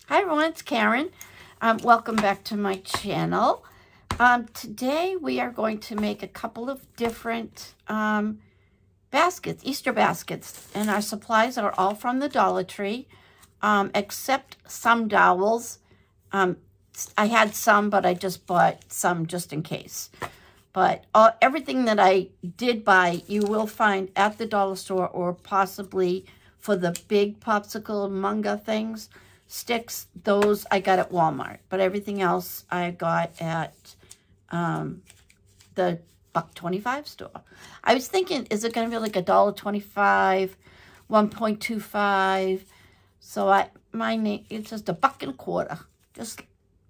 Hi everyone, it's Karen. Welcome back to my channel. Today we are going to make a couple of different baskets, Easter baskets. And our supplies are all from the Dollar Tree, except some dowels. I had some, but I just bought some just in case. But everything that I did buy, you will find at the dollar store or possibly for the big popsicle munga things. Sticks, those I got at Walmart, but everything else I got at the $1.25 store. I was thinking, is it going to be like $1.25, 1.25? So it's just $1.25. Just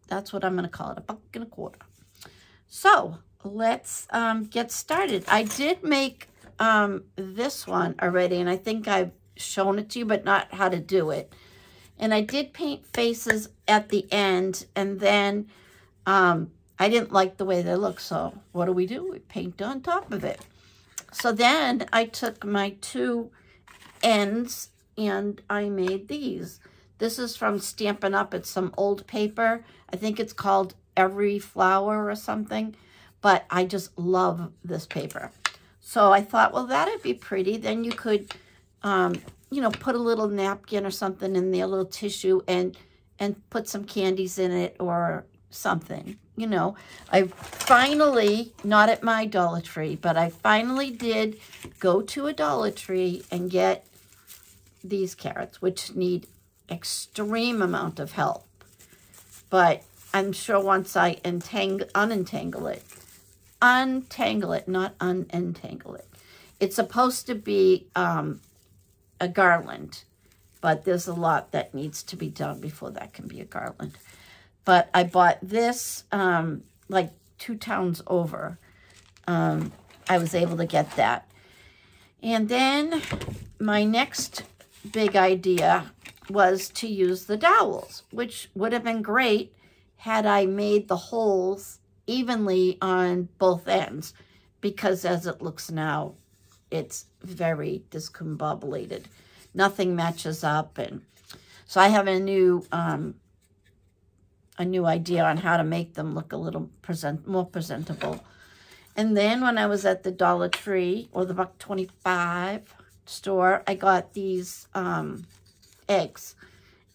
that's what I'm going to call it, $1.25. So let's get started. I did make this one already, and I think I've shown it to you, but not how to do it. And I did paint faces at the end, and then I didn't like the way they look, so what do? We paint on top of it. So then I took my two ends, and I made these. This is from Stampin' Up. It's some old paper. I think it's called Every Flower or something, but I just love this paper. So I thought, well, that'd be pretty. Then you could you know, put a little napkin or something in there, a little tissue, and put some candies in it or something, you know. I finally, not at my Dollar Tree, but I finally did go to a Dollar Tree and get these carrots, which need extreme amount of help. But I'm sure once I unentangle it, not unentangle it. It's supposed to be a garland, but there's a lot that needs to be done before that can be a garland. But I bought this like 2 towns over. I was able to get that. And then my next big idea was to use the dowels, which would have been great had I made the holes evenly on both ends, because as it looks now, it's very discombobulated. Nothing matches up, and so I have a new idea on how to make them look a little more presentable. And then when I was at the Dollar Tree or the $1.25 store, I got these eggs,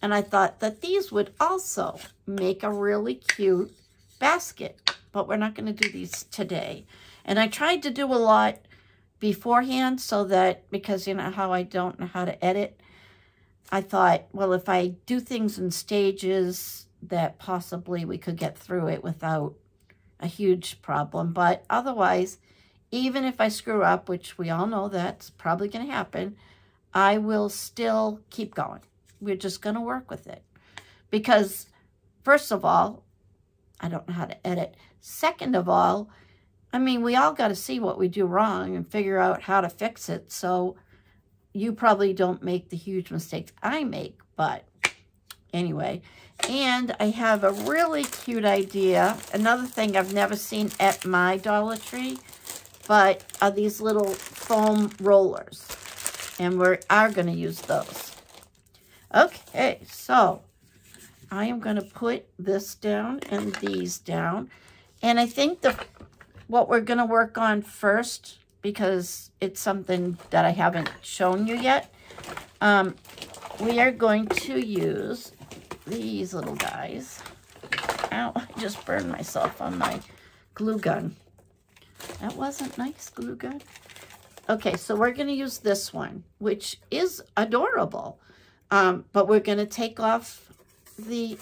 and I thought that these would also make a really cute basket. But we're not going to do these today. And I tried to do a lot beforehand so that, because you know how I don't know how to edit, I thought, well, if I do things in stages, that possibly we could get through it without a huge problem. But otherwise, even if I screw up, which we all know that's probably going to happen, I will still keep going. We're just going to work with it. Because, first of all, I don't know how to edit. Second of all, I mean, we all got to see what we do wrong and figure out how to fix it. So you probably don't make the huge mistakes I make, but anyway. And I have a really cute idea. Another thing I've never seen at my Dollar Tree, but are these little foam rollers. And we are going to use those. Okay, so I am going to put this down and these down. And I think what we're going to work on first, because it's something that I haven't shown you yet, we are going to use these little guys. Ow, I just burned myself on my glue gun. That wasn't nice, glue gun. Okay, so we're going to use this one, which is adorable. But we're going to take off the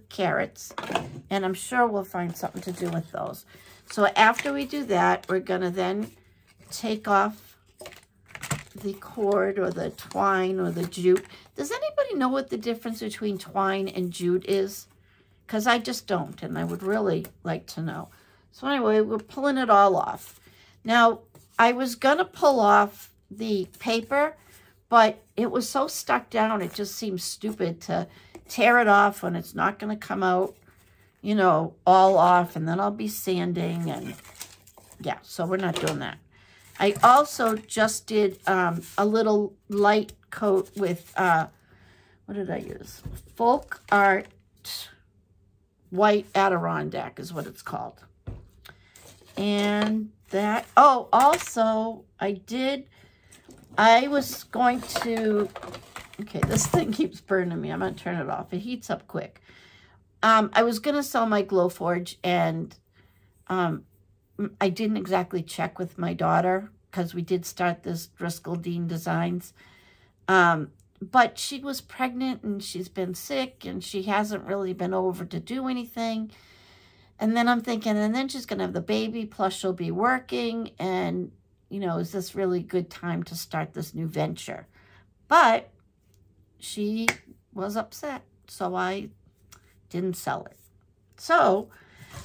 carrots, and I'm sure we'll find something to do with those. So after we do that, we're going to then take off the cord or the twine or the jute. Does anybody know what the difference between twine and jute is? Because I just don't, and I would really like to know. So anyway, we're pulling it all off. Now, I was going to pull off the paper, but it was so stuck down, it just seems stupid to tear it off when it's not going to come out, you know, all off, and then I'll be sanding, and yeah, so we're not doing that. I also just did a little light coat with what did I use? Folk Art White Adirondack is what it's called. And that, oh, also, I was going to, okay, this thing keeps burning me. I'm going to turn it off. It heats up quick. I was going to sell my Glowforge, and I didn't exactly check with my daughter because we did start this Driscoll Dean Designs. But she was pregnant and she's been sick and she hasn't really been over to do anything. And then I'm thinking, and then she's going to have the baby, plus she'll be working. And, you know, is this really a good time to start this new venture? But she was upset, so I didn't sell it. So,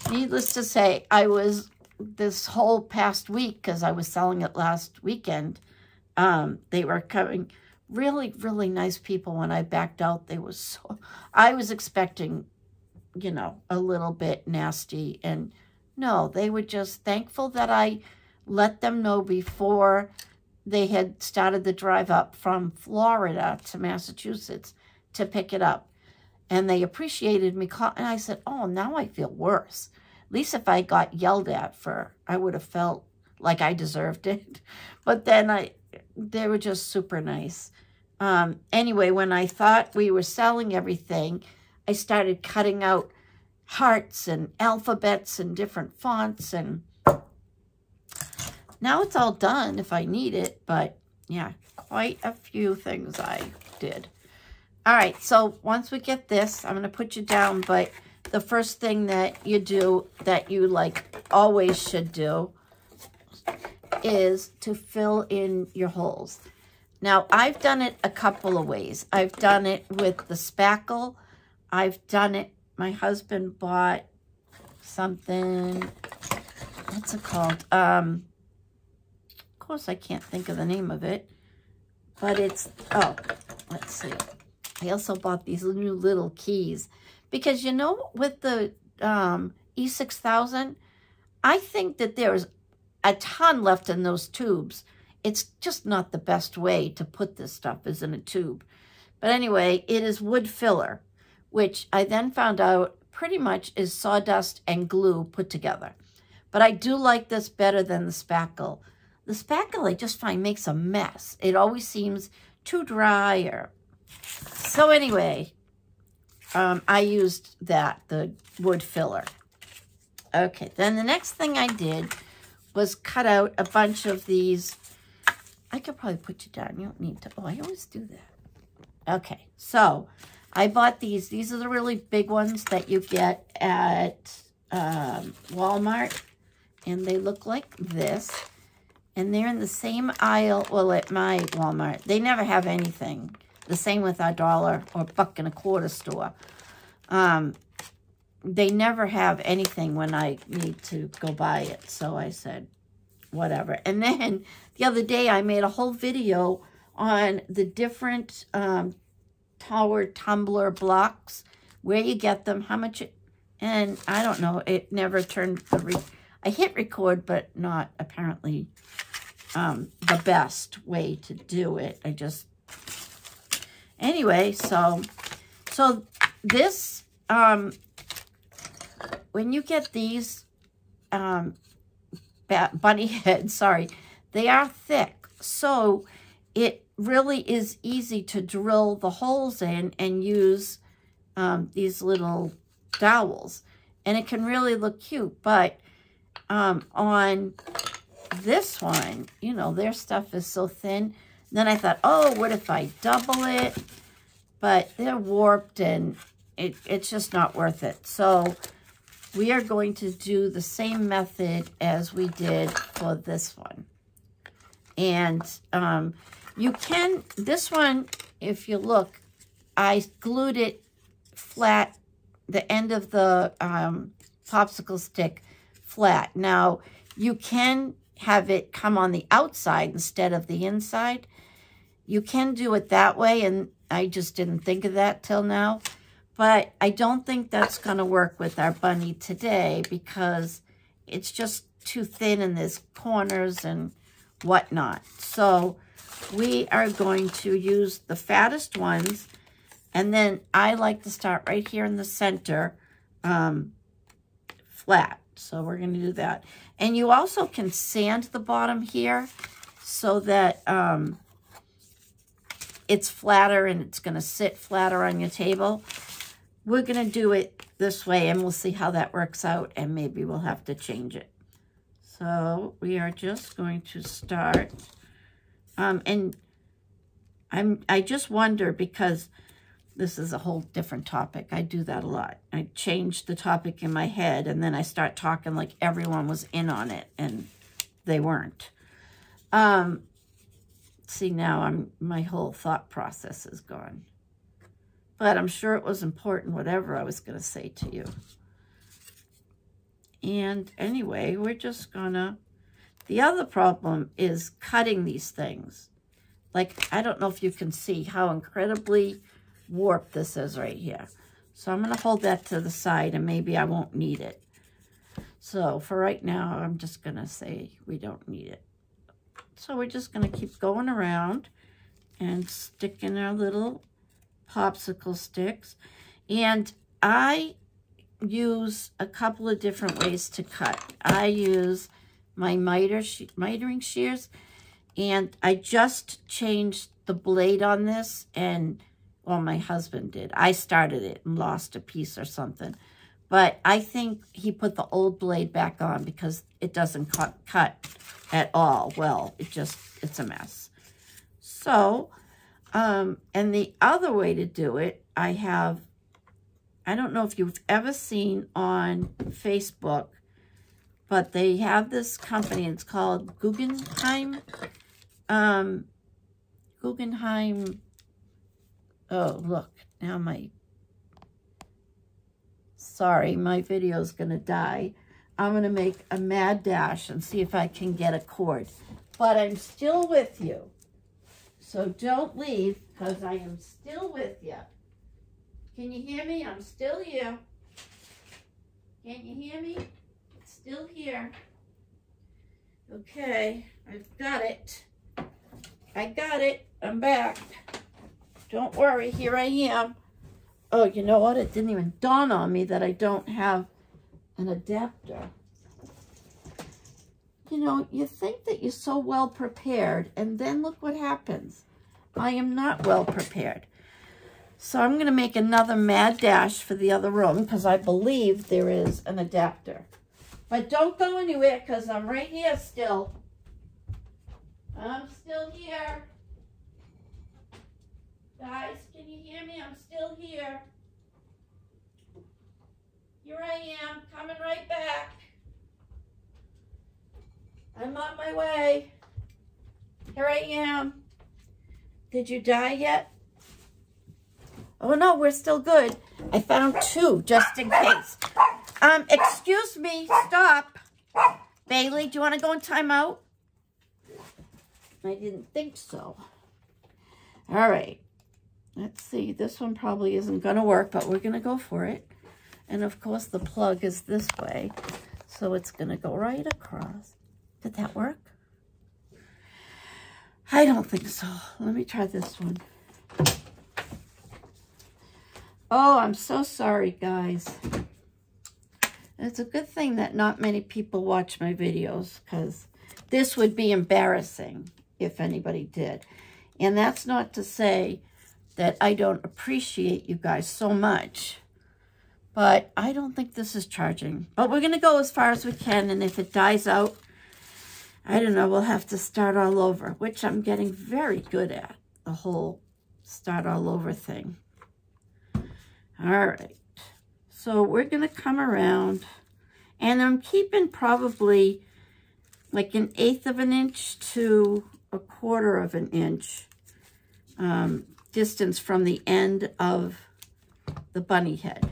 needless to say, I was, this whole past week, because I was selling it last weekend, they were coming, really, really nice people. When I backed out, they was so, I was expecting, you know, a little bit nasty. And no, they were just thankful that I let them know before they had started the drive up from Florida to Massachusetts to pick it up. And they appreciated me. And I said, oh, now I feel worse. At least if I got yelled at for, I would have felt like I deserved it. But then they were just super nice. Anyway, when I thought we were selling everything, I started cutting out hearts and alphabets and different fonts. And now it's all done if I need it. But yeah, quite a few things I did. All right, so once we get this, I'm going to put you down. But the first thing that you do, that you like always should do, is to fill in your holes. Now, I've done it a couple of ways. I've done it with the spackle. I've done it, my husband bought something, what's it called? Of course, I can't think of the name of it, but it's, oh, let's see. I also bought these new little keys because, you know, with the E6000, I think that there's a ton left in those tubes. It's just not the best way to put this stuff is in a tube. But anyway, it is wood filler, which I then found out pretty much is sawdust and glue put together. But I do like this better than the spackle. The spackle I just find makes a mess. It always seems too dry. So anyway, I used that, the wood filler. Okay, then the next thing I did was cut out a bunch of these. I could probably put you down. You don't need to. Oh, I always do that. Okay, so I bought these. These are the really big ones that you get at Walmart. And they look like this. And they're in the same aisle, well, at my Walmart. They never have anything. The same with our $1 or $1.25 store. They never have anything when I need to go buy it. So I said, whatever. And then the other day I made a whole video on the different tower tumbler blocks, where you get them, how much it, and I don't know, it never turned I hit record, but not apparently the best way to do it. I just, anyway, so this, when you get these bunny heads, sorry, they are thick. So it really is easy to drill the holes in and use these little dowels. And it can really look cute. But on this one, you know, their stuff is so thin. Then I thought, oh, what if I double it? But they're warped and it's just not worth it. So we are going to do the same method as we did for this one. And you can, this one, if you look, I glued it flat, the end of the popsicle stick flat. Now, you can have it come on the outside instead of the inside. You can do it that way, and I just didn't think of that till now. But I don't think that's going to work with our bunny today because it's just too thin in these corners and whatnot. So we are going to use the fattest ones. And then I like to start right here in the center, flat. So we're going to do that. And you also can sand the bottom here so that it's flatter and it's going to sit flatter on your table. We're going to do it this way, and we'll see how that works out, and maybe we'll have to change it. So we are just going to start. And I just wonder, because this is a whole different topic. I do that a lot. I change the topic in my head, and then I start talking like everyone was in on it, and they weren't. See, now my whole thought process is gone. But I'm sure it was important, whatever I was going to say to you. And anyway, we're just gonna... The other problem is cutting these things. Like, I don't know if you can see how incredibly warped this is right here. So I'm going to hold that to the side, and maybe I won't need it. So for right now, I'm just going to say we don't need it. So we're just going to keep going around and sticking our little popsicle sticks. And I use a couple of different ways to cut. I use my mitering shears, and I just changed the blade on this, and, well, my husband did. I started it and lost a piece or something. But I think he put the old blade back on because it doesn't cut at all. Well, it's a mess. So, and the other way to do it, I don't know if you've ever seen on Facebook, but they have this company, it's called Guggenheim. Oh, look, now sorry, my video's gonna die. I'm gonna make a mad dash and see if I can get a cord. But I'm still with you. So don't leave, because I am still with you. Can you hear me? I'm still here. Can you hear me? It's still here. Okay, I've got it. I got it. I'm back. Don't worry, here I am. Oh, you know what? It didn't even dawn on me that I don't have an adapter. You know, you think that you're so well prepared, and then look what happens. I am not well prepared. So I'm going to make another mad dash for the other room, because I believe there is an adapter. But don't go anywhere, because I'm right here still. I'm still here. Guys, can you hear me? I'm still here. Here I am, coming right back. I'm on my way. Here I am. Did you die yet? Oh no, we're still good. I found two just in case. Excuse me, stop. Bailey, do you want to go in timeout? I didn't think so. All right. Let's see. This one probably isn't going to work, but we're going to go for it. And of course, the plug is this way. So it's going to go right across. Did that work? I don't think so. Let me try this one. Oh, I'm so sorry, guys. It's a good thing that not many people watch my videos, because this would be embarrassing if anybody did. And that's not to say that I don't appreciate you guys so much, but I don't think this is charging. But we're going to go as far as we can, and if it dies out, I don't know, we'll have to start all over, which I'm getting very good at, the whole start all over thing. All right, so we're going to come around, and I'm keeping probably like 1/8 of an inch to 1/4 of an inch distance from the end of the bunny head.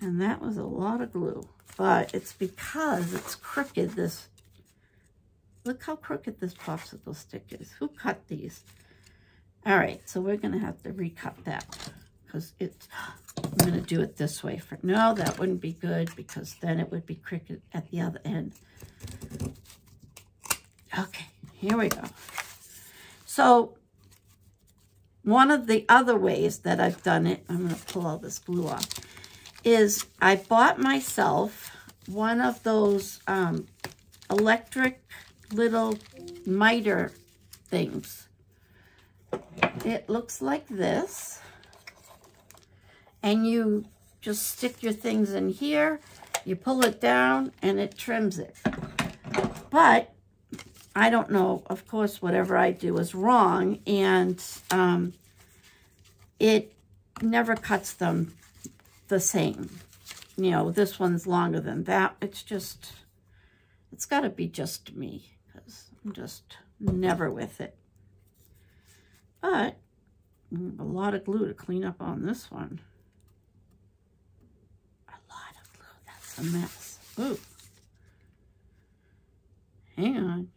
And that was a lot of glue, but it's because it's crooked. Look how crooked this popsicle stick is. Who cut these? All right, so we're going to have to recut that, because I'm going to do it this way. No, that wouldn't be good, because then it would be crooked at the other end. Okay, here we go. So one of the other ways that I've done it, I'm going to pull all this glue off, is I bought myself one of those electric little miter things. It looks like this. And you just stick your things in here, you pull it down, and it trims it. But I don't know, of course, whatever I do is wrong, and it never cuts them the same. You know, this one's longer than that. It's got to be just me, because I'm just never with it. But a lot of glue to clean up on this one. A mess. Ooh. Hang on.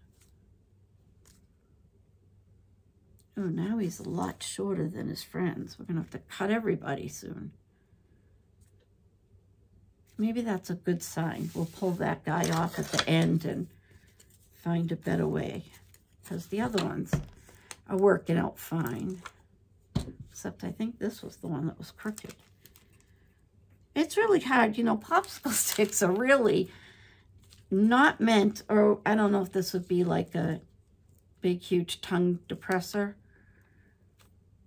Oh, now he's a lot shorter than his friends. We're going to have to cut everybody soon. Maybe that's a good sign. We'll pull that guy off at the end and find a better way. Because the other ones are working out fine. Except I think this was the one that was crooked. It's really hard. You know, popsicle sticks are really not meant, or I don't know if this would be like a big, huge tongue depressor,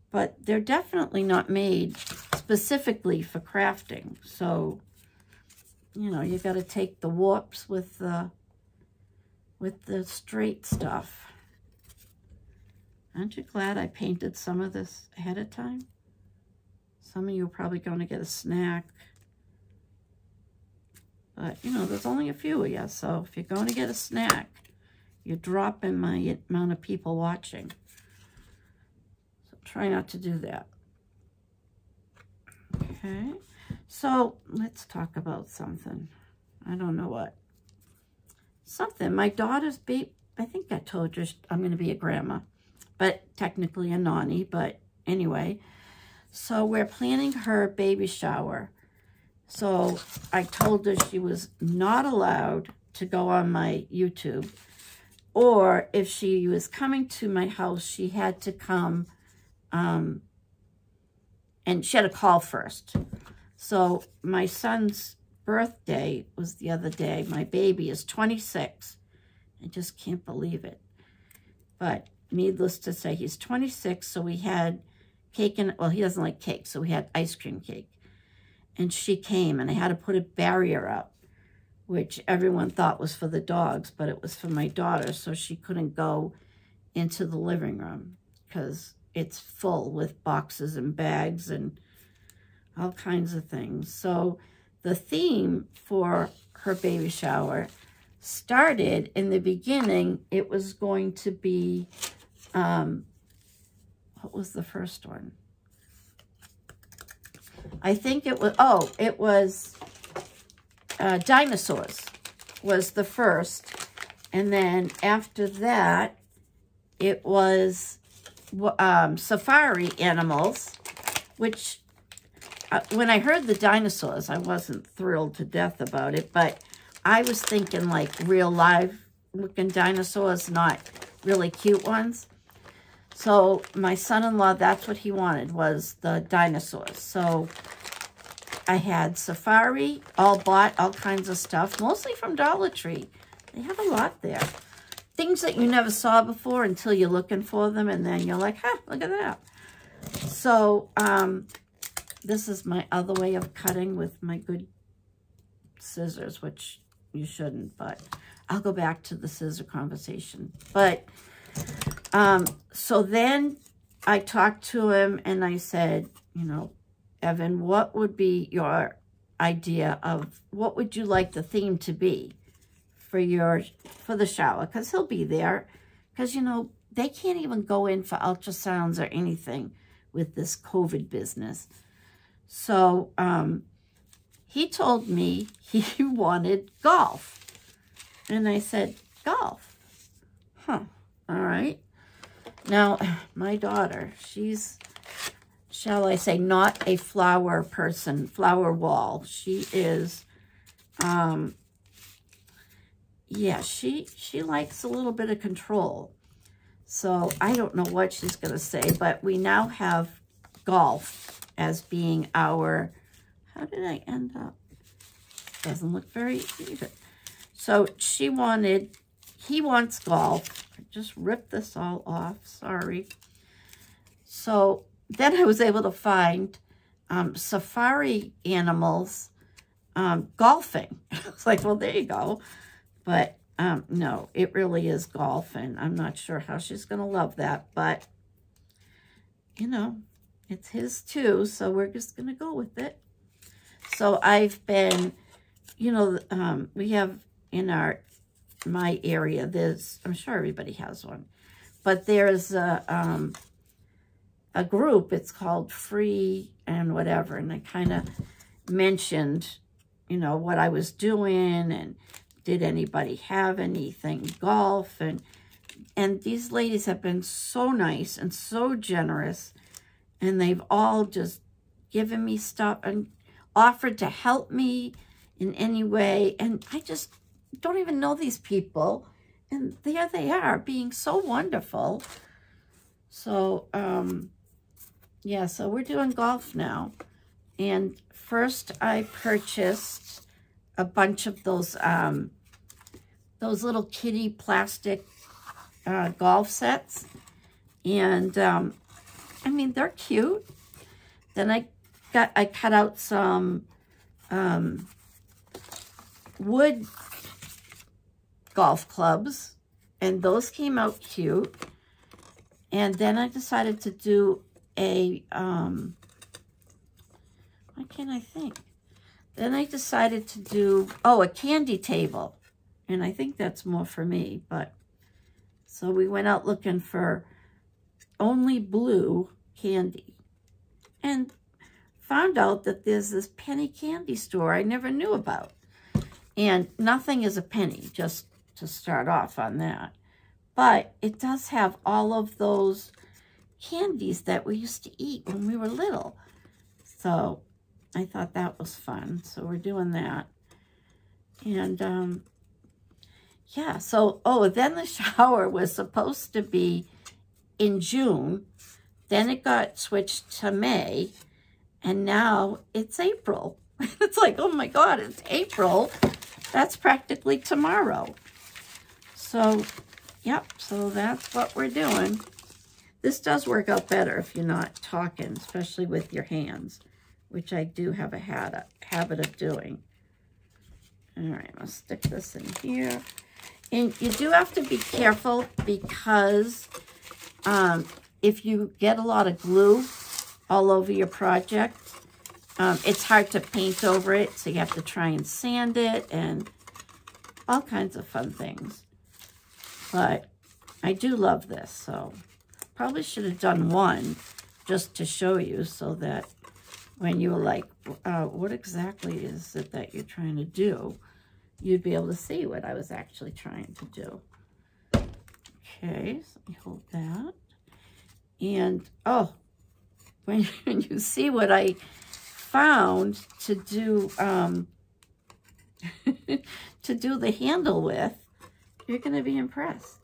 but they're definitely not made specifically for crafting. So, you know, you got to take the warps with the straight stuff. Aren't you glad I painted some of this ahead of time? Some of you are probably going to get a snack. But, you know, there's only a few of you, so if you're going to get a snack, you're dropping my amount of people watching. So try not to do that. Okay, so let's talk about something. I don't know what. Something. My daughter's baby, I think I told you I'm going to be a grandma, but technically a nanny, but anyway. So we're planning her baby shower. So I told her she was not allowed to go on my YouTube, or if she was coming to my house, she had to come, and she had to call first. So my son's birthday was the other day. My baby is 26. I just can't believe it. But needless to say, he's 26, so we had cake and, well, he doesn't like cake, so we had ice cream cake. And she came, and I had to put a barrier up, which everyone thought was for the dogs, but it was for my daughter, so she couldn't go into the living room because it's full with boxes and bags and all kinds of things. So the theme for her baby shower started in the beginning. It was going to be, what was the first one? I think it was, dinosaurs was the first. And then after that, it was safari animals, which when I heard the dinosaurs, I wasn't thrilled to death about it, but I was thinking like real live looking dinosaurs, not really cute ones. So my son-in-law, that's what he wanted, was the dinosaurs. So I had safari, bought all kinds of stuff, mostly from Dollar Tree. They have a lot there. Things that you never saw before until you're looking for them, and then you're like, huh, look at that. So this is my other way of cutting with my good scissors, which you shouldn't, but I'll go back to the scissor conversation. But so then I talked to him and I said, you know, Evan, what would be your idea of, what would you like the theme to be for the shower? Because he'll be there. Because, you know, they can't even go in for ultrasounds or anything with this COVID business. So he told me he wanted golf. And I said, golf? Huh, all right. Now, my daughter, she's, shall I say, not a flower person, flower wall. She is, yeah, she likes a little bit of control. So I don't know what she's going to say, but we now have golf as being our, how did I end up? Doesn't look very even. So he wants golf. I just ripped this all off, sorry. So then I was able to find safari animals golfing. I was like, well, there you go. But no, it really is golf, and I'm not sure how she's going to love that. But, you know, it's his too, so we're just going to go with it. So I've been, you know, we have in my area, there's, I'm sure everybody has one, but there's a group, it's called Free and whatever, and I kind of mentioned, you know, what I was doing, and did anybody have anything golf, and these ladies have been so nice and so generous, and they've all just given me stuff and offered to help me in any way, and I just don't even know these people, and there they are being so wonderful. So yeah, so we're doing golf now. And first I purchased a bunch of those little kitty plastic golf sets, and I mean, they're cute. Then I cut out some wood golf clubs, and those came out cute. And then I decided to do a why can't I think? Then I decided to do, oh, a candy table. And I think that's more for me, but so we went out looking for only blue candy and found out that there's this penny candy store I never knew about. And nothing is a penny, just to start off on that. But it does have all of those candies that we used to eat when we were little. So I thought that was fun. So we're doing that. And yeah, so, oh, then the shower was supposed to be in June. Then it got switched to May. And now it's April. It's like, oh my God, it's April. That's practically tomorrow. So, yep, so that's what we're doing. This does work out better if you're not talking, especially with your hands, which I do have a habit of doing. All right, I'll stick this in here. And you do have to be careful because if you get a lot of glue all over your project, it's hard to paint over it, so you have to try and sand it and all kinds of fun things. But I do love this, so probably should have done one just to show you so that when you were like, what exactly is it that you're trying to do, you'd be able to see what I was actually trying to do. Okay, so let me hold that. And, oh, when you see what I found to do, to do the handle with, you're going to be impressed.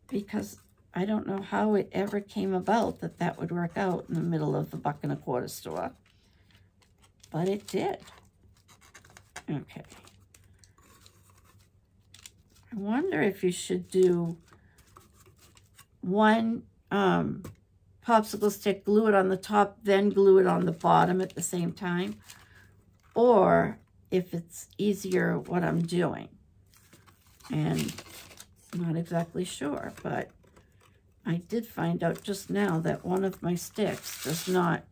Because I don't know how it ever came about that that would work out in the middle of the $1.25 store. But it did. Okay. I wonder if you should do one popsicle stick, glue it on the top, then glue it on the bottom at the same time. Or if it's easier what I'm doing. And I'm not exactly sure, but I did find out just now that one of my sticks does not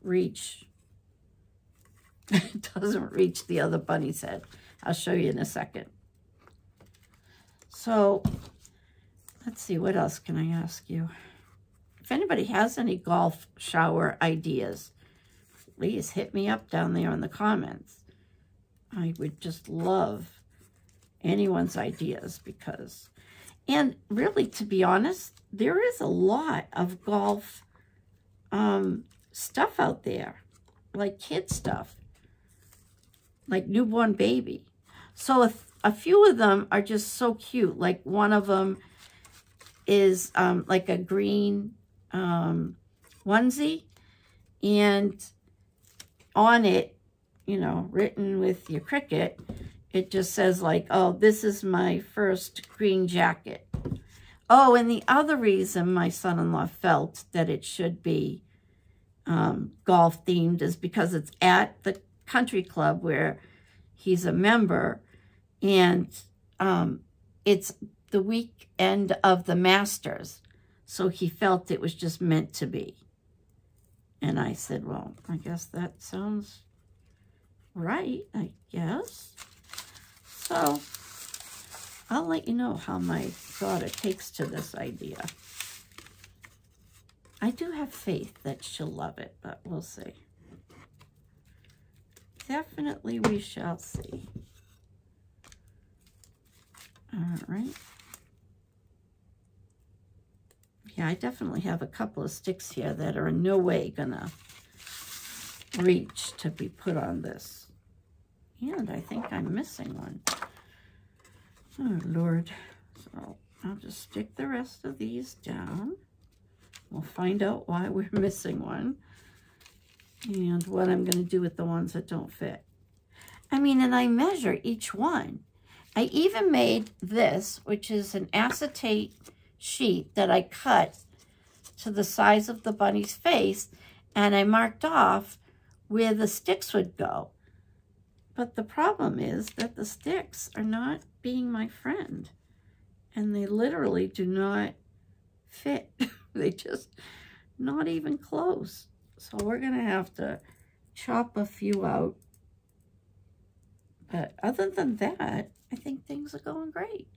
reach, it doesn't reach the other bunny's head. I'll show you in a second. So, let's see, what else can I ask you? If anybody has any golf shower ideas, please hit me up down there in the comments. I would just love anyone's ideas because, and really, to be honest, there is a lot of golf stuff out there, like kid stuff, like newborn baby. So a few of them are just so cute. Like one of them is like a green onesie, and on it, you know, written with your Cricut, it just says like, oh, this is my first green jacket. Oh, and the other reason my son-in-law felt that it should be golf themed is because it's at the country club where he's a member, and it's the weekend of the Masters. So he felt it was just meant to be. And I said, well, I guess that sounds right, I guess. So I'll let you know how my daughter takes to this idea. I do have faith that she'll love it, but we'll see. Definitely we shall see. All right. Yeah, I definitely have a couple of sticks here that are in no way gonna reach to be put on this. And I think I'm missing one. Oh, Lord. So I'll just stick the rest of these down. We'll find out why we're missing one and what I'm going to do with the ones that don't fit. I mean, and I measure each one. I even made this, which is an acetate sheet that I cut to the size of the bunny's face, and I marked off where the sticks would go. But the problem is that the sticks are not being my friend, and they literally do not fit. They just not even close. So we're going to have to chop a few out. But other than that, I think things are going great.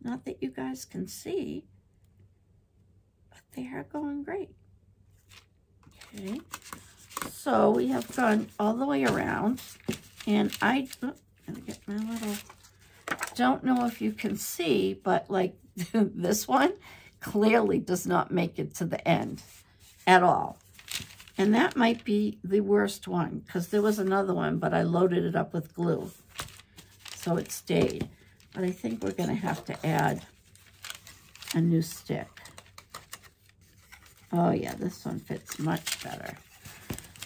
Not that you guys can see, but they are going great. Okay. So we have gone all the way around, and I gotta get my little, don't know if you can see, but like this one clearly does not make it to the end at all. And that might be the worst one, because there was another one, but I loaded it up with glue, so it stayed. But I think we're going to have to add a new stick. Oh yeah, this one fits much better.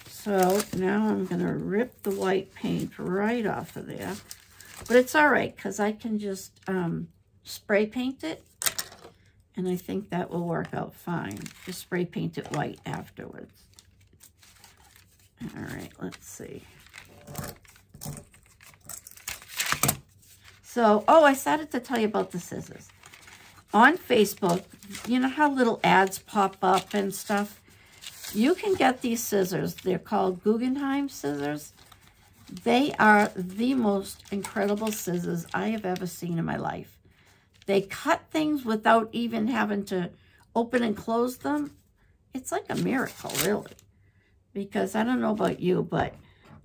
So now I'm going to rip the white paint right off of there. But it's all right, because I can just spray paint it. And I think that will work out fine. Just spray paint it white afterwards. All right, let's see. So, oh, I started to tell you about the scissors. On Facebook, you know how little ads pop up and stuff? You can get these scissors. They're called Guggenheim scissors. They are the most incredible scissors I have ever seen in my life. They cut things without even having to open and close them. It's like a miracle, really. Because I don't know about you, but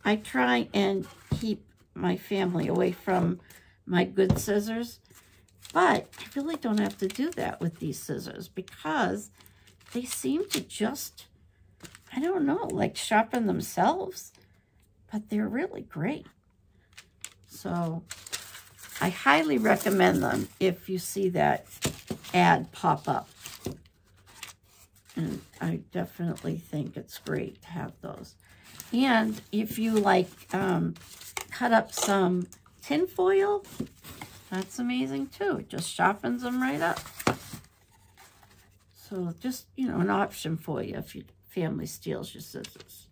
I try and keep my family away from my good scissors. But I really don't have to do that with these scissors, because they seem to just, I don't know, like sharpen themselves. But they're really great. So I highly recommend them if you see that ad pop up. And I definitely think it's great to have those. And if you like cut up some tin foil, that's amazing too. It just sharpens them right up. So just, you know, an option for you if your family steals your scissors.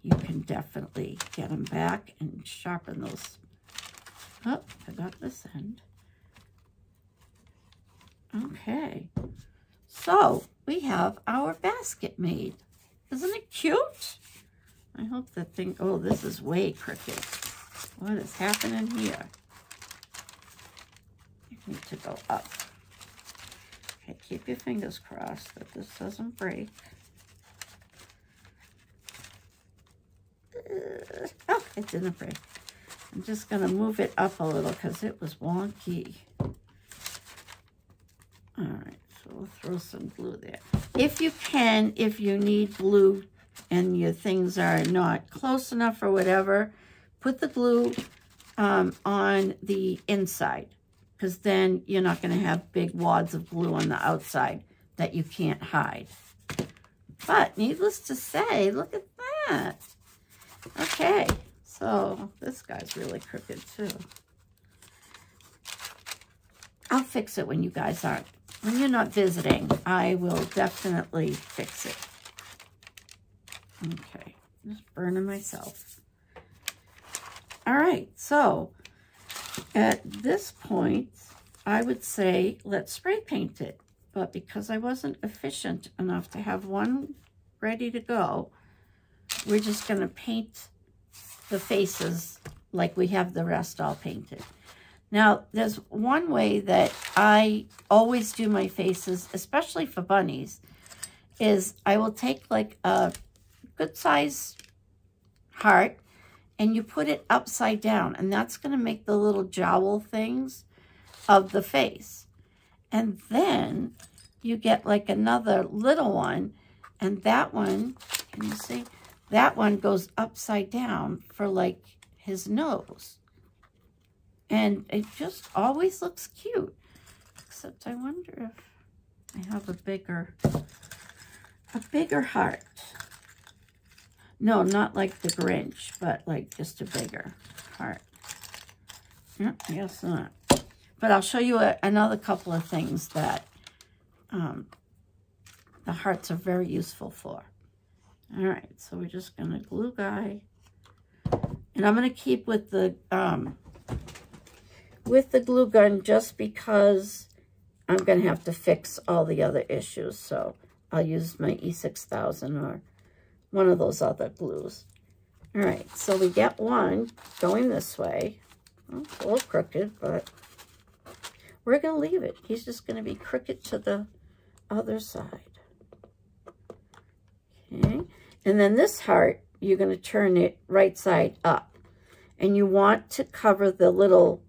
You can definitely get them back and sharpen those. Oh, I got this end. Okay. So we have our basket made. Isn't it cute? I hope that thing, oh, this is way crooked. What is happening here? You need to go up. Okay, keep your fingers crossed that this doesn't break. Oh, it didn't break. I'm just going to move it up a little because it was wonky. All right, so we'll throw some glue there. If you can, if you need glue and your things are not close enough or whatever, put the glue on the inside. because then you're not going to have big wads of glue on the outside that you can't hide. But needless to say, look at that. Okay, so this guy's really crooked too. I'll fix it when you guys aren't. When you're not visiting, I will definitely fix it. Okay, just burning myself. All right, so at this point, I would say let's spray paint it. But because I wasn't efficient enough to have one ready to go, we're just going to paint the faces like we have the rest all painted. Now, there's one way that I always do my faces, especially for bunnies, is I will take like a good size heart and you put it upside down, and that's going to make the little jowl things of the face. And then you get like another little one, and that one, can you see? That one goes upside down for like his nose. And it just always looks cute. Except I wonder if I have a bigger heart. No, not like the Grinch, but like just a bigger heart. I guess not. But I'll show you another couple of things that the hearts are very useful for. All right, so we're just going to glue guy. And I'm going to keep with the glue gun just because I'm going to have to fix all the other issues. So I'll use my E6000 or one of those other glues. All right, so we get one going this way. Well, it's a little crooked, but we're going to leave it. He's just going to be crooked to the other side. Okay, and then this heart, you're going to turn it right side up. And you want to cover the little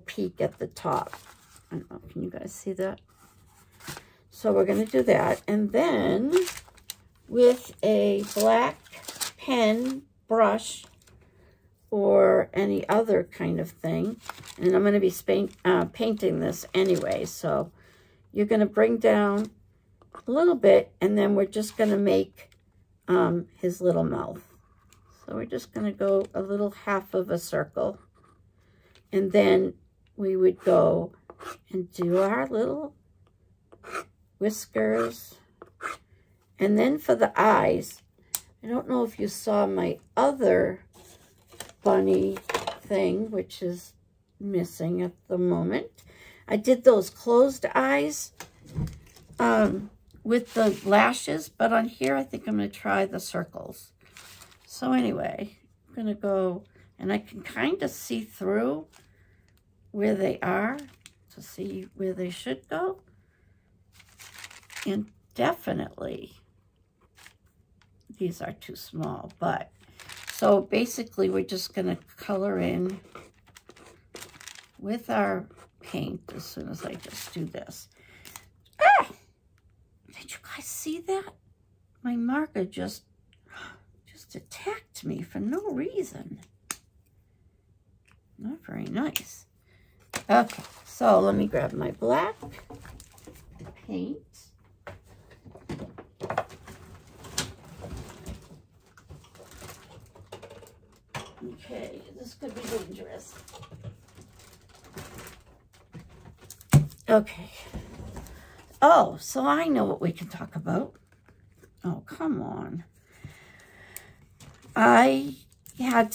peak at the top. I don't know, can you guys see that? So we're going to do that. And then with a black pen brush or any other kind of thing, and I'm going to be painting this anyway, so you're going to bring down a little bit, and then we're just going to make his little mouth. So we're just going to go a little half of a circle, and then we would go and do our little whiskers. And then for the eyes, I don't know if you saw my other bunny thing, which is missing at the moment. I did those closed eyes with the lashes, but on here I think I'm going to try the circles. So anyway, I'm going to go, and I can kind of see through where they are to see where they should go. And definitely, these are too small, but so basically we're just going to color in with our paint as soon as I just do this. Ah! Did you guys see that? My marker just attacked me for no reason. Not very nice. Okay, so let me grab my black paint. Okay, this could be dangerous. Okay. Oh, so I know what we can talk about. Oh, come on. I had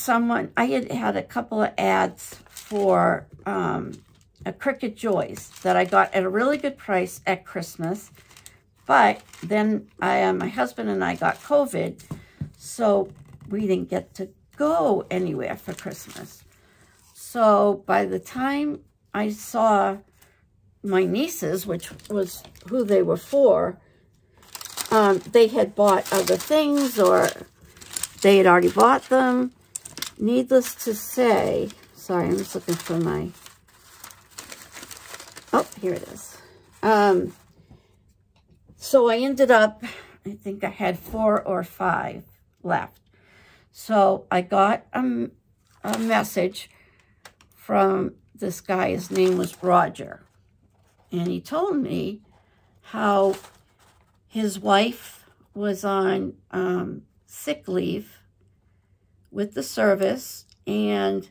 a couple of ads for a Cricut Joys that I got at a really good price at Christmas. But then my husband and I got COVID, so we didn't get to go anywhere for Christmas. So by the time I saw my nieces, which was who they were for, they had bought other things or they had already bought them. Needless to say, sorry, I'm just looking for my, oh, here it is. So I ended up, I think I had 4 or 5 left. So I got a message from this guy, his name was Roger, and he told me how his wife was on sick leave with the service, and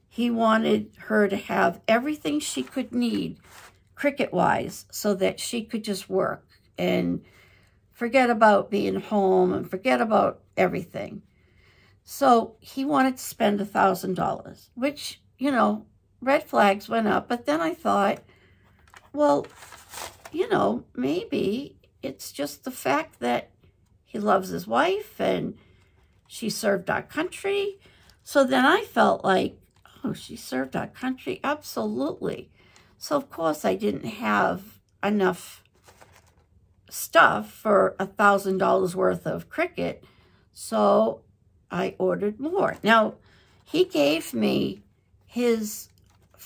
he wanted her to have everything she could need cricket-wise so that she could just work and forget about being home and forget about everything. So he wanted to spend $1,000, which, you know, red flags went up. But then I thought, well, you know, maybe it's just the fact that he loves his wife and she served our country. So then I felt like, oh, she served our country? Absolutely. So, of course, I didn't have enough stuff for $1,000 worth of cricket, so I ordered more. Now, he gave me his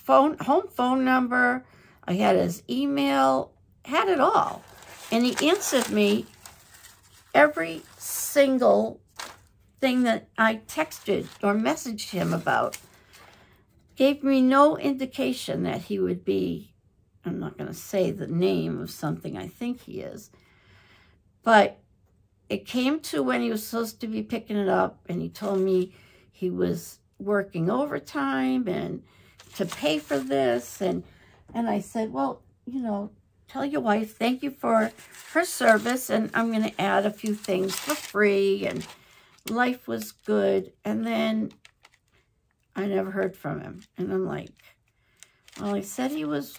home phone number. I had his email, had it all. And he answered me every single thing that I texted or messaged him about. Gave me no indication that he would be, I'm not going to say the name of something I think he is, but it came to when he was supposed to be picking it up, and he told me he was working overtime and to pay for this, and I said, well, you know, tell your wife thank you for her service, and I'm going to add a few things for free, and life was good. And then I never heard from him. And I'm like, well, he said he was,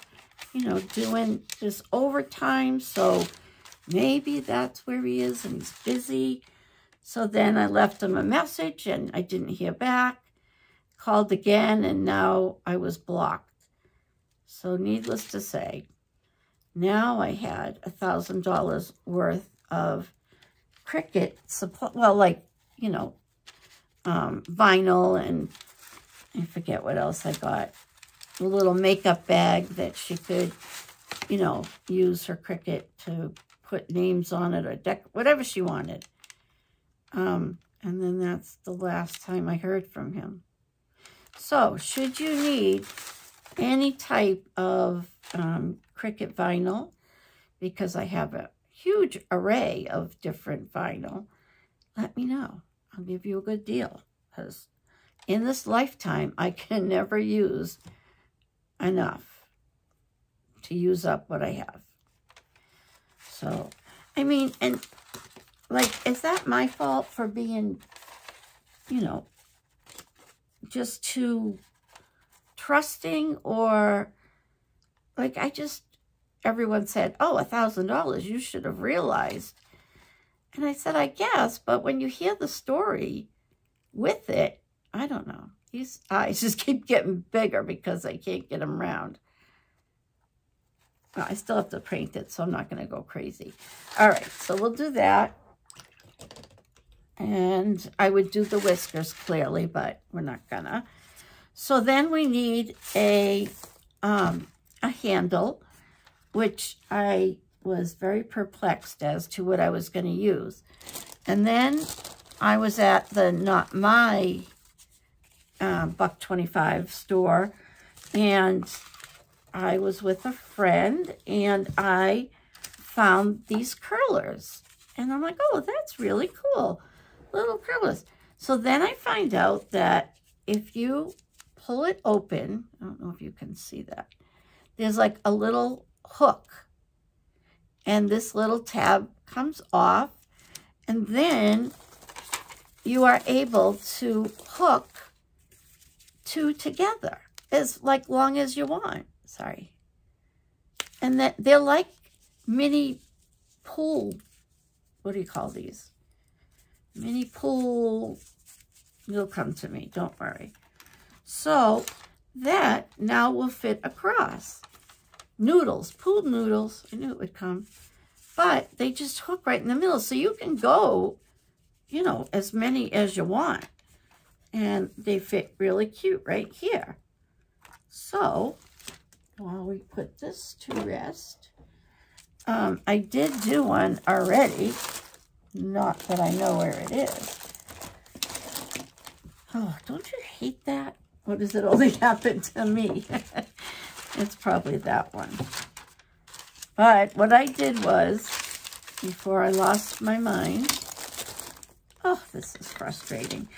you know, doing this overtime, so maybe that's where he is and he's busy. So then I left him a message and I didn't hear back. Called again and now I was blocked. So needless to say, now I had $1,000 worth of cricket supply, well, like, you know, vinyl, and I forget what else I got. A little makeup bag that she could, you know, use her cricket to put names on it or whatever she wanted. And then that's the last time I heard from him. So, should you need any type of cricket vinyl, because I have a huge array of different vinyl, let me know. I'll give you a good deal, because in this lifetime, I can never use enough to use up what I have. So, I mean, and like, is that my fault for being, you know, just too trusting? Or like, everyone said, oh, $1,000, you should have realized. And I said, I guess, but when you hear the story with it, I don't know. His eyes just keep getting bigger because I can't get them round. Well, I still have to paint it, so I'm not going to go crazy. All right, so we'll do that. And I would do the whiskers clearly, but we're not gonna. So then we need a handle, which I was very perplexed as to what I was going to use. And then I was at the Not My $1.25 store, and I was with a friend, and I found these curlers. And I'm like, oh, that's really cool. Little curlers. So then I find out that if you pull it open, I don't know if you can see that, there's like a little hook, and this little tab comes off, and then you are able to hook two together as like long as you want. Sorry. And that they're like mini pool, what do you call these? Mini pool, you'll come to me, don't worry. So that now will fit across. Noodles, pool noodles, I knew it would come. But they just hook right in the middle, so you can go, you know, as many as you want. And they fit really cute right here. So, while we put this to rest, I did do one already. Not that I know where it is. Oh, don't you hate that? Or does it only happen to me? It's probably that one. But what I did was, before I lost my mind, oh, this is frustrating.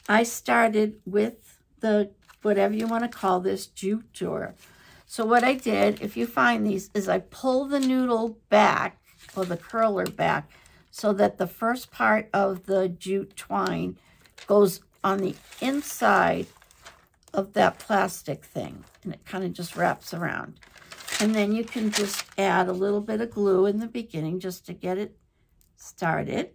I started with the, whatever you want to call this, jute drawer. So what I did, if you find these, is I pull the noodle back, or the curler back, so that the first part of the jute twine goes on the inside of that plastic thing. And it kind of just wraps around. And then you can just add a little bit of glue in the beginning just to get it started.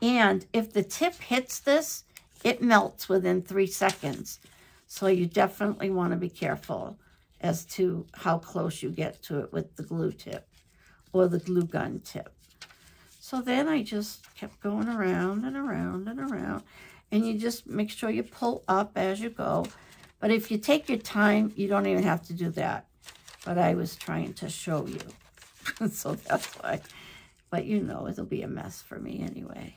And if the tip hits this, it melts within 3 seconds. So you definitely want to be careful as to how close you get to it with the glue tip or the glue gun tip. So then I just kept going around and around and around. And you just make sure you pull up as you go. But if you take your time, you don't even have to do that. But I was trying to show you. So that's why. But you know, it'll be a mess for me anyway.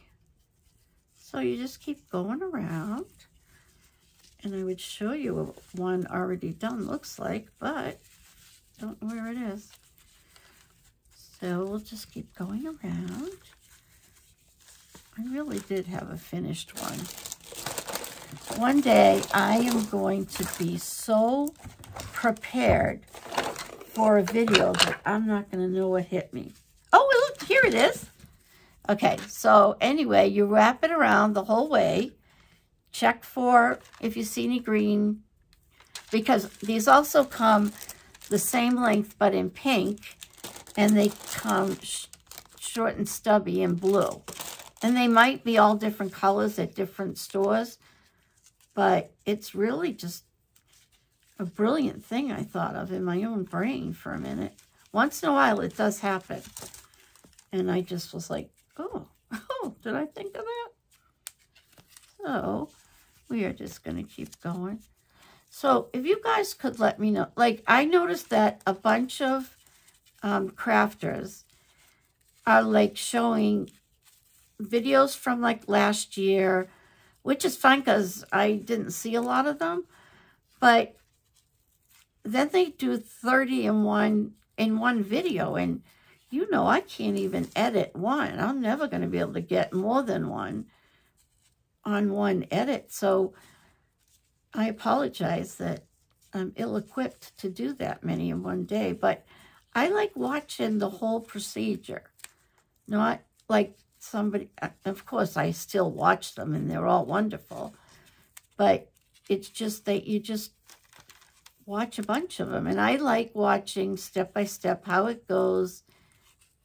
So you just keep going around. And I would show you what one already done looks like, but don't know where it is. So we'll just keep going around. I really did have a finished one. One day I am going to be so prepared for a video that I'm not going to know what hit me. Oh, well, look, here it is. Okay, so anyway, you wrap it around the whole way. Check for if you see any green, because these also come the same length but in pink, and they come short and stubby in blue. And they might be all different colors at different stores, but it's really just a brilliant thing I thought of in my own brain for a minute. Once in a while, it does happen. And I just was like, oh, did I think of that? So we are just going to keep going. So if you guys could let me know, like I noticed that a bunch of crafters are like showing videos from like last year, which is fine because I didn't see a lot of them. But then they do 30 in one video, and you know I can't even edit one. I'm never going to be able to get more than one on one edit. So I apologize that I'm ill-equipped to do that many in one day. But I like watching the whole procedure, not like somebody. Of course, I still watch them, and they're all wonderful. But it's just that you just watch a bunch of them. And I like watching step by step how it goes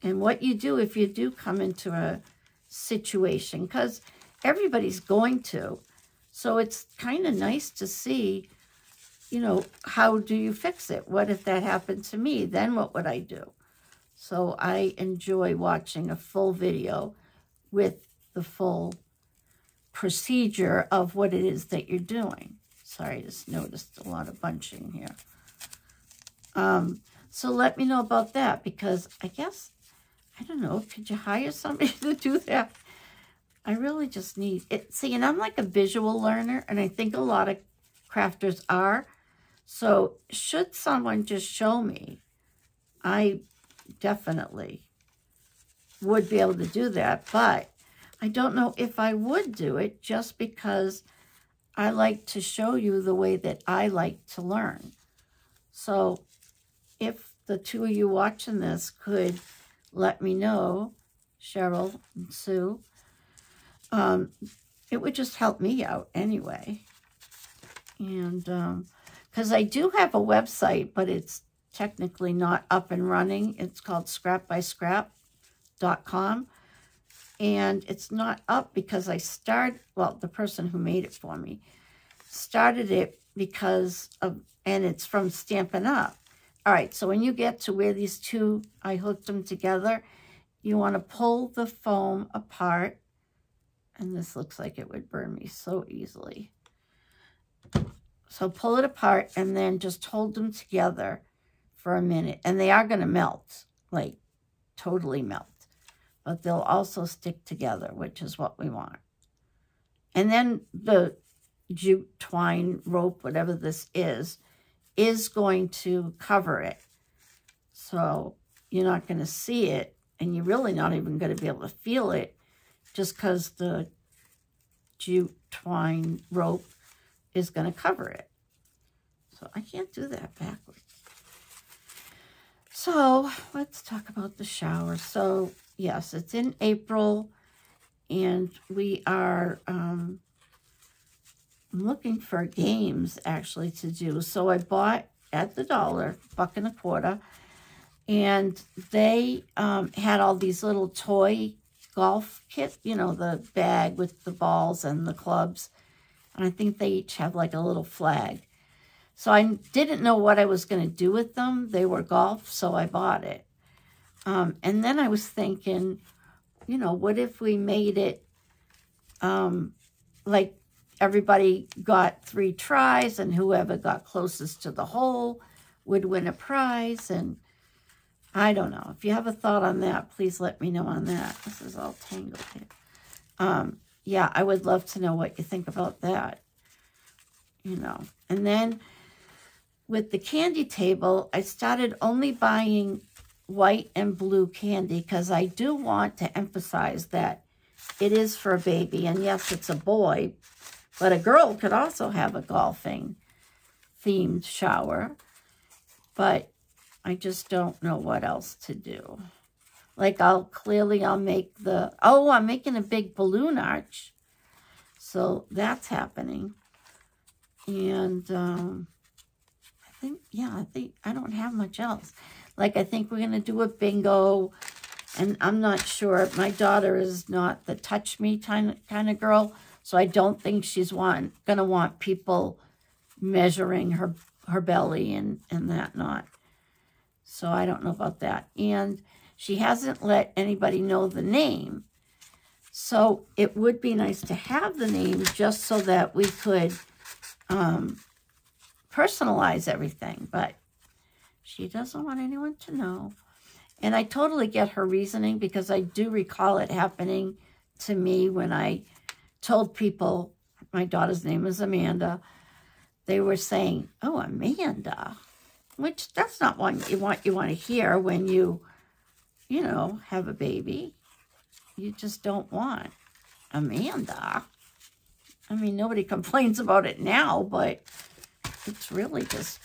and what you do if you do come into a situation, because everybody's going to. So it's kind of nice to see, you know, how do you fix it? What if that happened to me? Then what would I do? So I enjoy watching a full video with the full procedure of what it is that you're doing. Sorry, I just noticed a lot of bunching here. So let me know about that, because I guess, I don't know, could you hire somebody to do that? I really just need it. See, and I'm like a visual learner, and I think a lot of crafters are. So should someone just show me, I definitely would be able to do that. But I don't know if I would do it, just because I like to show you the way that I like to learn. So if the two of you watching this could let me know, Cheryl and Sue, it would just help me out anyway. And because I do have a website, but it's technically not up and running. It's called scrapbyscrap.com. And it's not up because well, the person who made it for me started it because of, and it's from Stampin' Up. All right, so when you get to where these two, I hooked them together, you want to pull the foam apart. And this looks like it would burn me so easily. So pull it apart and then just hold them together for a minute. And they are going to melt, like totally melt. But they'll also stick together, which is what we want. And then the jute twine rope, whatever this is going to cover it. So you're not going to see it, and you're really not even going to be able to feel it just because the jute twine rope is going to cover it. So I can't do that backwards. So let's talk about the shower. So yes, it's in April, and we are looking for games actually to do. So I bought at the dollar, $1.25, and they had all these little toy golf kits, you know, the bag with the balls and the clubs. And I think they each have like a little flag. So I didn't know what I was going to do with them. They were golf, so I bought it. And then I was thinking, you know, what if we made it like everybody got 3 tries, and whoever got closest to the hole would win a prize. And I don't know. If you have a thought on that, please let me know on that. This is all tangled here. Yeah, I would love to know what you think about that. You know, and then with the candy table, I started only buying white and blue candy because I do want to emphasize that it is for a baby. And yes, it's a boy, but a girl could also have a golfing themed shower. But I just don't know what else to do. Like I'll make the, I'm making a big balloon arch. So that's happening. And I think I don't have much else. Like I think we're going to do a bingo. And I'm not sure. My daughter is not the touch me kind of girl. So I don't think she's going to want people measuring her belly and that not. So I don't know about that. And she hasn't let anybody know the name. So it would be nice to have the name just so that we could personalize everything. But she doesn't want anyone to know. And I totally get her reasoning because I do recall it happening to me when I told people my daughter's name is Amanda. They were saying, oh, Amanda, which that's not what you want to hear when you know, have a baby. You just don't want Amanda. I mean, nobody complains about it now, but it's really just,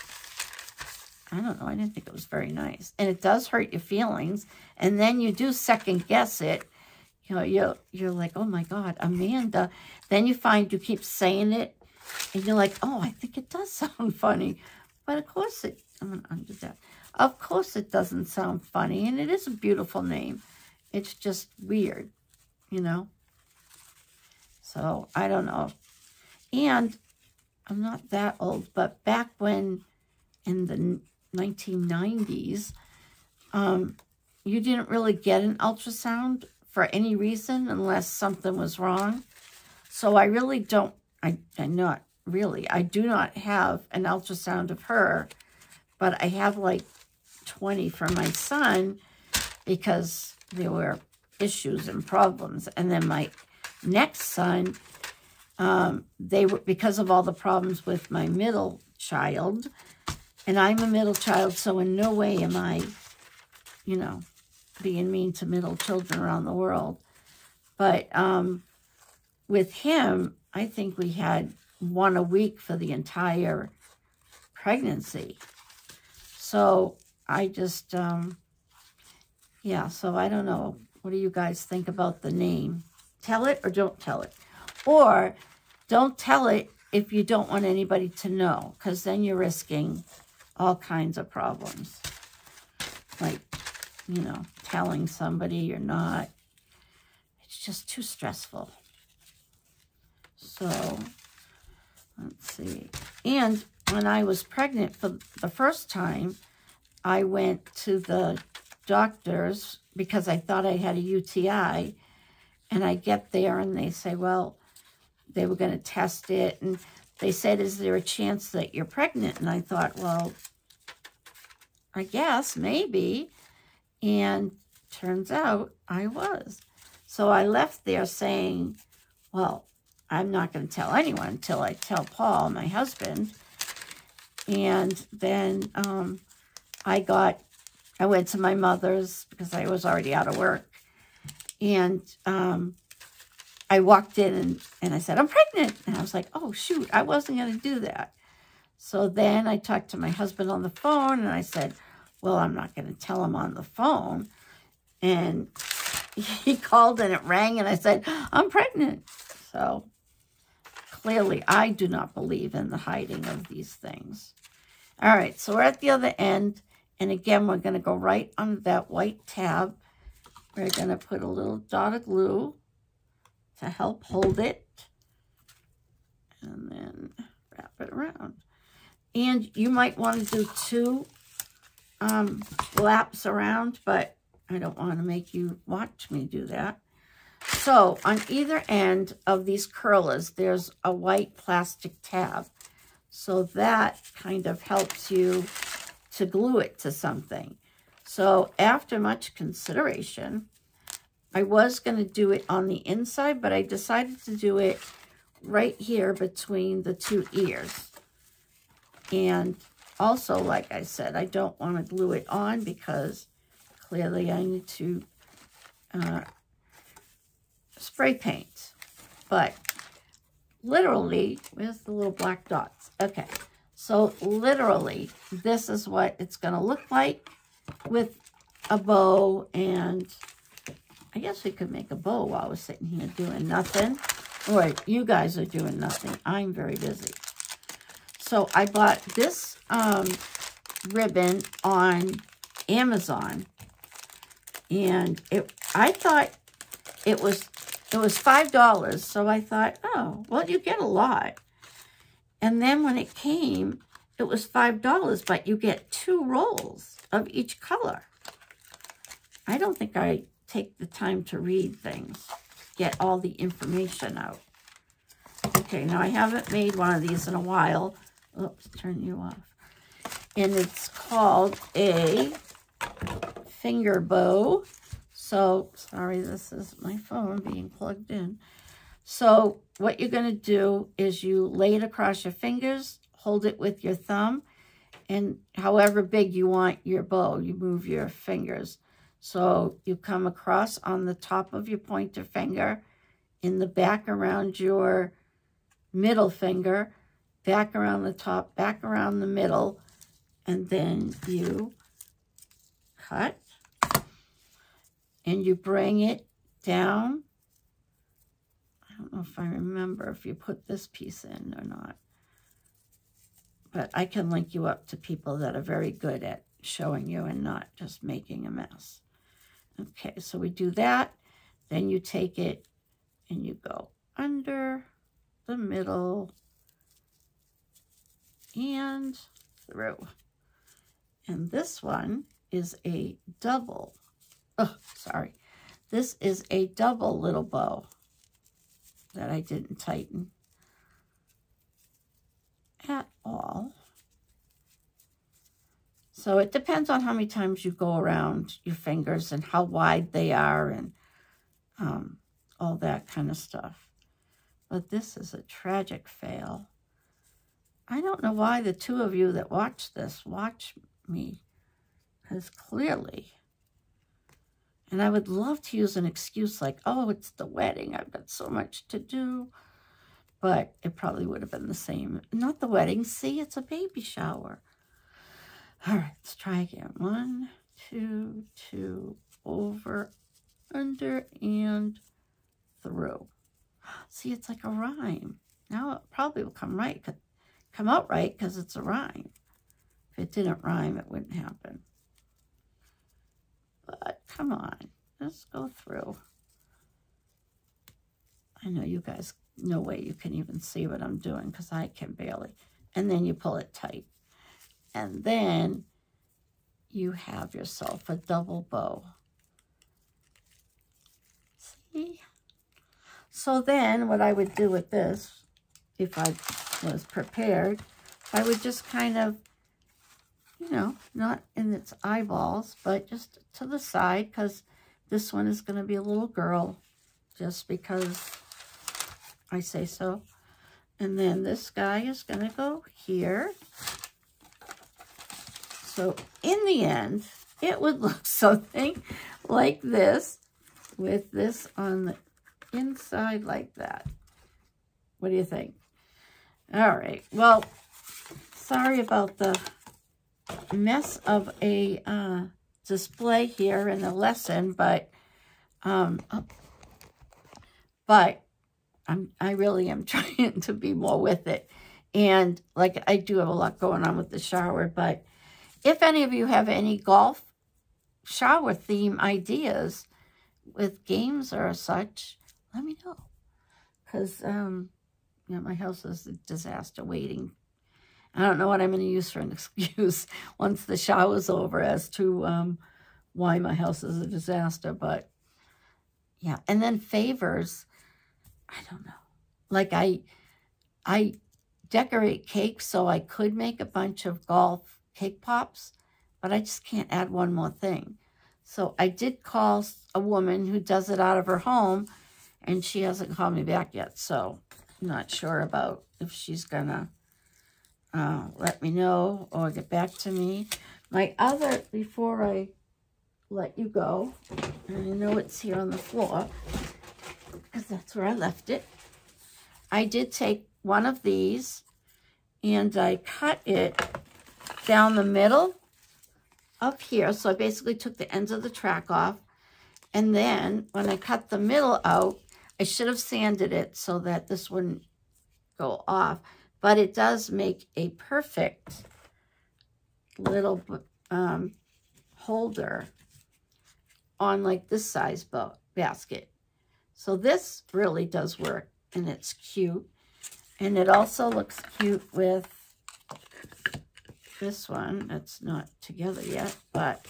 I don't know. I didn't think it was very nice. And it does hurt your feelings. And then you do second guess it. You know, you're like, oh my God, Amanda. Then you find you keep saying it. And you're like, oh, I think it does sound funny. But of course I'm going to undo that. Of course it doesn't sound funny. And it is a beautiful name. It's just weird, you know. So I don't know. And I'm not that old. But back when in the 1990s, you didn't really get an ultrasound for any reason unless something was wrong. So I really don't, I do not have an ultrasound of her, but I have like 20 for my son because there were issues and problems. And then my next son, they were, because of all the problems with my middle child, and I'm a middle child, so in no way am I, you know, being mean to middle children around the world. But with him, I think we had 1 a week for the entire pregnancy. So I just, yeah, so I don't know. What do you guys think about the name? Tell it or don't tell it. Or don't tell it if you don't want anybody to know, because then you're risking all kinds of problems. Like, you know, telling somebody you're not. It's just too stressful. So, let's see. And when I was pregnant for the first time, I went to the doctors because I thought I had a UTI. And I get there and they say, well, they were going to test it. And they said, is there a chance that you're pregnant? And I thought, well, I guess, maybe. And turns out I was. So I left there saying, well, I'm not going to tell anyone until I tell Paul, my husband. And then I went to my mother's because I was already out of work. And I walked in and I said, I'm pregnant. And I was like, oh, shoot, I wasn't going to do that. So then I talked to my husband on the phone and I said, well, I'm not going to tell him on the phone. And he called and it rang and I said, I'm pregnant. So clearly I do not believe in the hiding of these things. All right, so we're at the other end. And again, we're going to go right on that white tab. We're going to put a little dot of glue to help hold it. And then wrap it around. And you might want to do 2 laps around, but I don't want to make you watch me do that. So on either end of these curlers, there's a white plastic tab. So that kind of helps you to glue it to something. So after much consideration, I was going to do it on the inside, but I decided to do it right here between the 2 ears. And also, like I said, I don't want to glue it on because clearly I need to spray paint. But literally, where's the little black dots? Okay, so literally, this is what it's going to look like with a bow. And I guess we could make a bow while we're sitting here doing nothing. Or you guys are doing nothing. I'm very busy. So I bought this ribbon on Amazon, and I thought it was $5. So I thought, oh, well, you get a lot. And then when it came, it was $5, but you get 2 rolls of each color. I don't think I take the time to read things, get all the information out. Okay, now I haven't made one of these in a while. Oops, turn you off. And it's called a finger bow. So, sorry, this is my phone being plugged in. So, what you're going to do is you lay it across your fingers, hold it with your thumb, and however big you want your bow, you move your fingers. So, you come across on the top of your pointer finger, in the back around your middle finger, back around the top, back around the middle, and then you cut, and you bring it down. I don't know if I remember if you put this piece in or not, but I can link you up to people that are very good at showing you and not just making a mess. Okay, so we do that, then you take it and you go under the middle and through. And this one is a double. Oh, sorry. This is a double little bow that I didn't tighten at all. So it depends on how many times you go around your fingers and how wide they are and all that kind of stuff. But this is a tragic fail. I don't know why the 2 of you that watch this watch me, because clearly, and I would love to use an excuse like, oh, it's the wedding, I've got so much to do, but it probably would have been the same. Not the wedding, see, it's a baby shower. All right, let's try again. 1, 2, 2, over, under, and through. See, it's like a rhyme. Now it probably will come out right because it's a rhyme. If it didn't rhyme, it wouldn't happen. But come on, let's go through. I know you guys, no way you can even see what I'm doing because I can barely. And then you pull it tight. And then you have yourself a double bow. See? So then what I would do with this, if I was prepared, I would just kind of, you know, not in its eyeballs, but just to the side, because this one is going to be a little girl, just because I say so. And then this guy is going to go here. So in the end, it would look something like this with this on the inside like that. What do you think? All right. Well, sorry about the mess of a display here in the lesson, but I really am trying to be more with it. And like I do have a lot going on with the shower, but if any of you have any golf shower theme ideas with games or such, let me know. Because, you know, my house is a disaster waiting. I don't know what I'm going to use for an excuse once the shower's over as to why my house is a disaster. But, yeah. And then favors, I don't know. Like, I decorate cakes so I could make a bunch of golf cake pops, but I just can't add one more thing. So I did call a woman who does it out of her home, and she hasn't called me back yet. So I'm not sure about if she's going to let me know or get back to me. My other, before I let you go, and I know it's here on the floor, because that's where I left it. I did take one of these, and I cut it down the middle up here. So I basically took the ends of the track off. And then when I cut the middle out, I should have sanded it so that this wouldn't go off. But it does make a perfect little holder on like this size basket. So this really does work, and it's cute. And it also looks cute with this one. It's not together yet, but,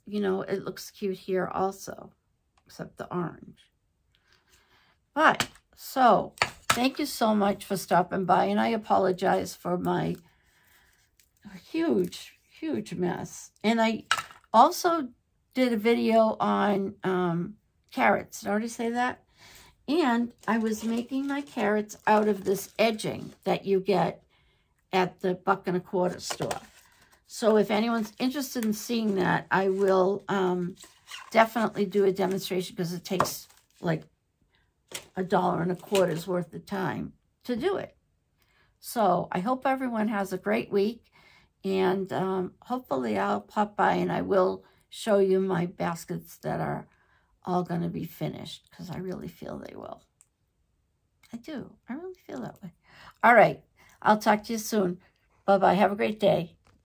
you know, it looks cute here also, except the orange. But, so, thank you so much for stopping by, and I apologize for my huge, huge mess. And I also did a video on carrots. Did I already say that? And I was making my carrots out of this edging that you get at the $1.25 store. So if anyone's interested in seeing that, I will definitely do a demonstration, because it takes like $1.25 worth of time to do it. So I hope everyone has a great week, and hopefully I'll pop by and I will show you my baskets that are all going to be finished, because I really feel they will. I do. I really feel that way. All right. I'll talk to you soon. Bye-bye. Have a great day.